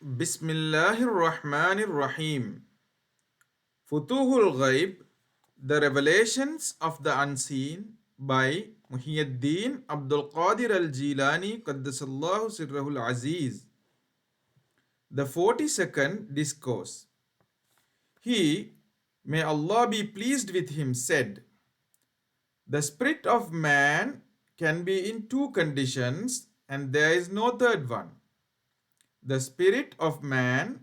Bismillahir Rahmanir Rahim. Futuh Al Ghaib, The Revelations of the Unseen by Muhiyeddeen Abdul Qadir Al Gilani Qaddasallahu Sirrahul Azeez. The 42nd discourse. He, may Allah be pleased with him, said, the spirit of man can be in two conditions and there is no third one. The spirit of man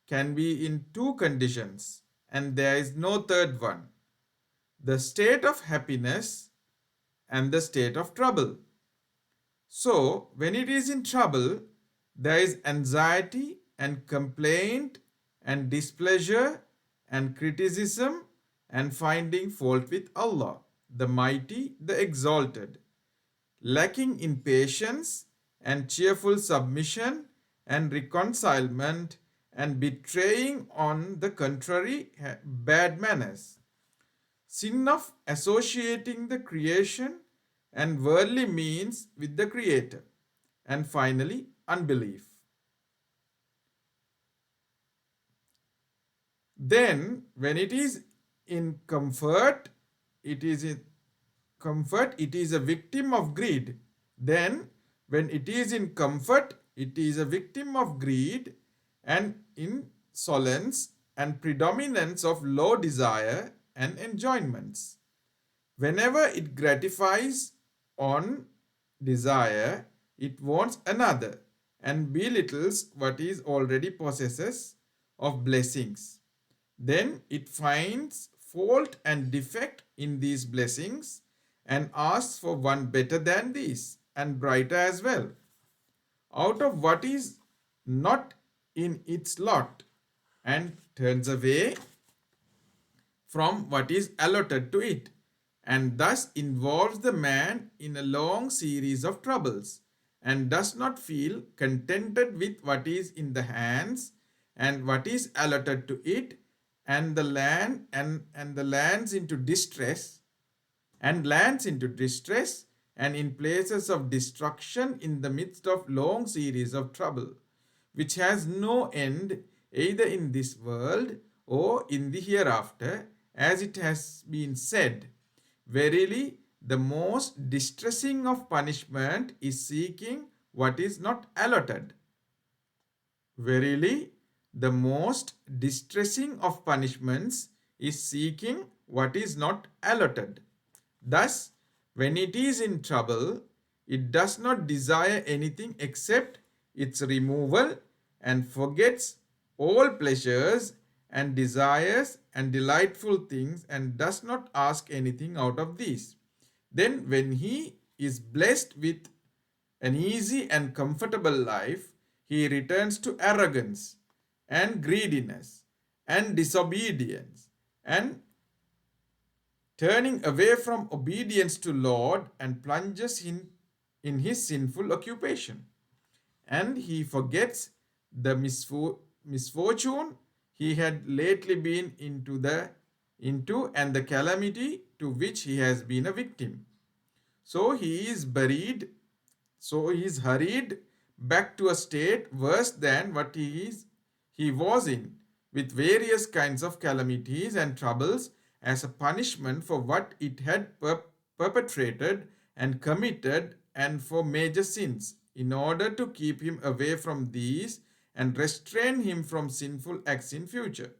can be in two conditions and there is no third one. The state of happiness and the state of trouble. So, when it is in trouble, there is anxiety and complaint and displeasure and criticism and finding fault with Allah, the Mighty, the Exalted, lacking in patience and cheerful submission and reconcilement and betraying on the contrary bad manners, sin of associating the creation and worldly means with the Creator, and finally unbelief. Then when it is in comfort, it is a victim of greed. Then when it is in comfort, it is a victim of greed and insolence and predominance of low desire and enjoyments. Whenever it gratifies on desire, it wants another and belittles what is already possesses of blessings. Then it finds fault and defect in these blessings and asks for one better than these and brighter as well, out of what is not in its lot, and turns away from what is allotted to it, and thus involves the man in a long series of troubles, and does not feel contented with what is in the hands and what is allotted to it, and the land and the lands into distress and in places of destruction in the midst of long series of trouble, which has no end either in this world or in the hereafter, as it has been said, verily the most distressing of punishment is seeking what is not allotted. Verily the most distressing of punishments is seeking what is not allotted. Thus, when it is in trouble, it does not desire anything except its removal and forgets all pleasures and desires and delightful things and does not ask anything out of these. Then, when he is blessed with an easy and comfortable life, he returns to arrogance and greediness and disobedience and turning away from obedience to Lord and plunges in his sinful occupation. And he forgets the misfortune he had lately been into and the calamity to which he has been a victim. So he is hurried back to a state worse than what he was in, with various kinds of calamities and troubles as a punishment for what it had perpetrated and committed and for major sins, in order to keep him away from these and restrain him from sinful acts in future.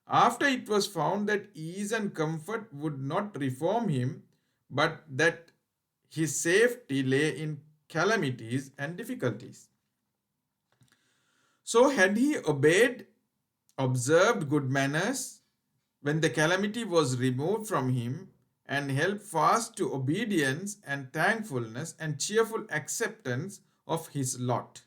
After it was found that ease and comfort would not reform him, but that his safety lay in calamities and difficulties. So had he observed good manners, when the calamity was removed from him, and held fast to obedience and thankfulness and cheerful acceptance of his lot,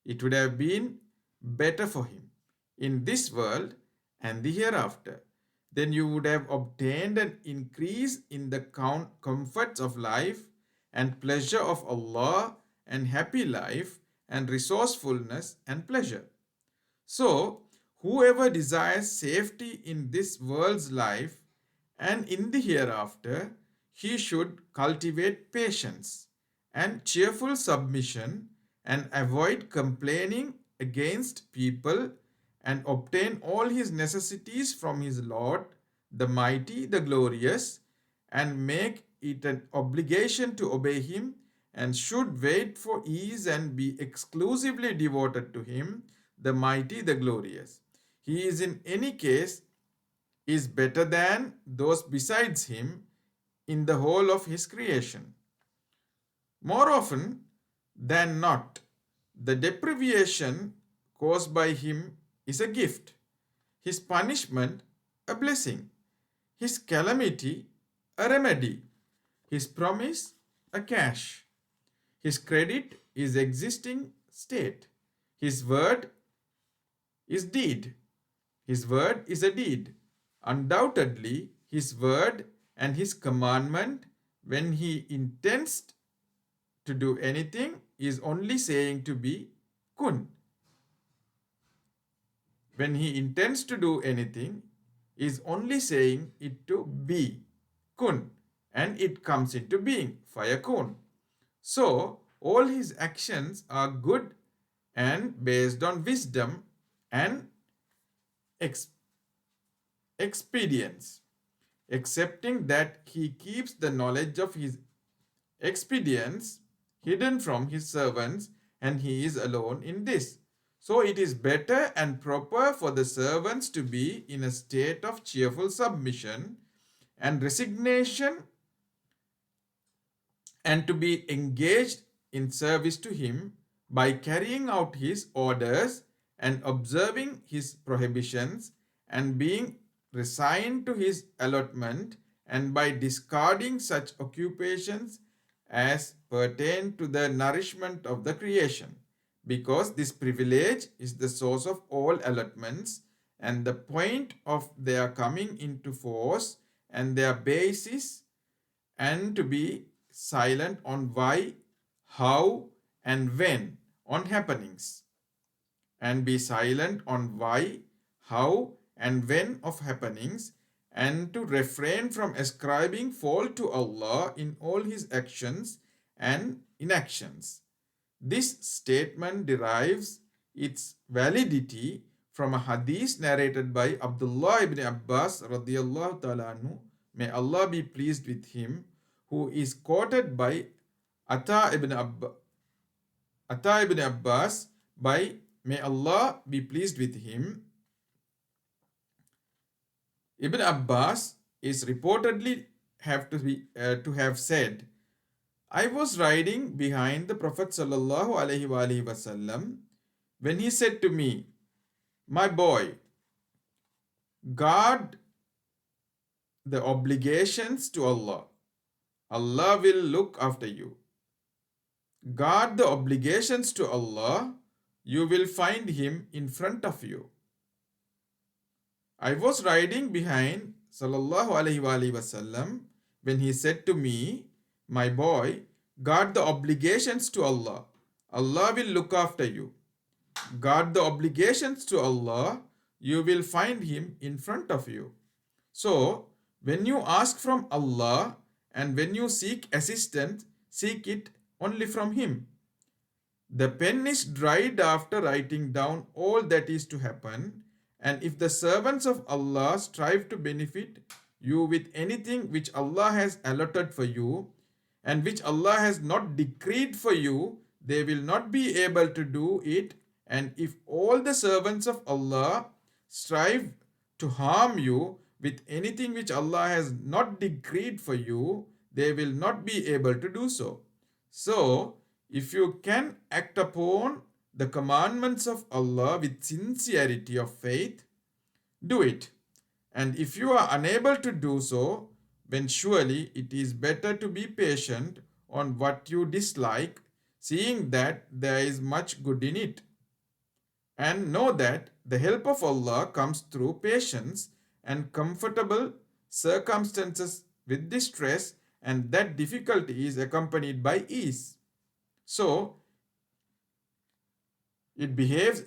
it would have been better for him in this world and the hereafter. Then you would have obtained an increase in the comforts of life and pleasure of Allah and happy life and resourcefulness and pleasure. So, whoever desires safety in this world's life and in the hereafter, he should cultivate patience and cheerful submission and avoid complaining against people and obtain all his necessities from his Lord, the mighty, the glorious, and make it an obligation to obey him, and should wait for ease and be exclusively devoted to him, the mighty, the glorious. He is in any case is better than those besides him in the whole of his creation. More often than not, the deprivation caused by him is a gift, his punishment a blessing, his calamity a remedy, his promise a cash, his credit is existing state, his word is deed, his word is a deed. Undoubtedly, his word and his commandment, when he intends to do anything, is only saying to be kun. When he intends to do anything, is only saying it to be kun, and it comes into being, fayakun. So, all his actions are good and based on wisdom and expedience, excepting that he keeps the knowledge of his expedience hidden from his servants, and he is alone in this. So it is better and proper for the servants to be in a state of cheerful submission and resignation, and to be engaged in service to him by carrying out his orders and observing his prohibitions, and being resigned to his allotment, and by discarding such occupations as pertain to the nourishment of the creation, because this privilege is the source of all allotments and the point of their coming into force and their basis, and to be silent on why, how, and when on happenings, and be silent on why, how, and when of happenings, and to refrain from ascribing fault to Allah in all his actions and inactions. This statement derives its validity from a hadith narrated by Abdullah ibn Abbas radiyallahu ta'ala anhu, may Allah be pleased with him, who is quoted by Atta ibn Abbas by, may Allah be pleased with him. Ibn Abbas is reportedly to have said, I was riding behind the Prophet sallallahu alaihi wasallam when he said to me, my boy, guard the obligations to Allah. Allah will look after you. Guard the obligations to Allah, you will find him in front of you. I was riding behind sallallahu alaihi wasallam when he said to me, my boy, guard the obligations to Allah. Allah will look after you. Guard the obligations to Allah, you will find him in front of you. So, when you ask from Allah and when you seek assistance, seek it only from him. The pen is dried after writing down all that is to happen, and if the servants of Allah strive to benefit you with anything which Allah has allotted for you, and which Allah has not decreed for you, they will not be able to do it. And if all the servants of Allah strive to harm you with anything which Allah has not decreed for you, they will not be able to do so. So, if you can act upon the commandments of Allah with sincerity of faith, do it. And if you are unable to do so, then surely it is better to be patient on what you dislike, seeing that there is much good in it. And know that the help of Allah comes through patience and comfortable circumstances with distress, and that difficulty is accompanied by ease. So, it behoves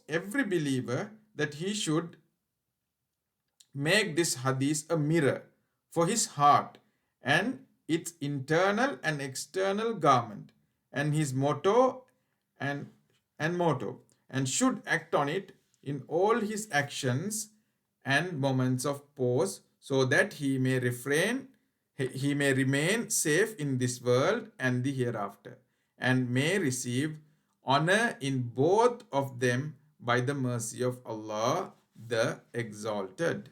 every believer that he should make this hadith a mirror for his heart and its internal and external garment, and his motto and and motto, and should act on it in all his actions and moments of pause, so that he may remain safe in this world and the hereafter, and may receive honor in both of them by the mercy of Allah the Exalted.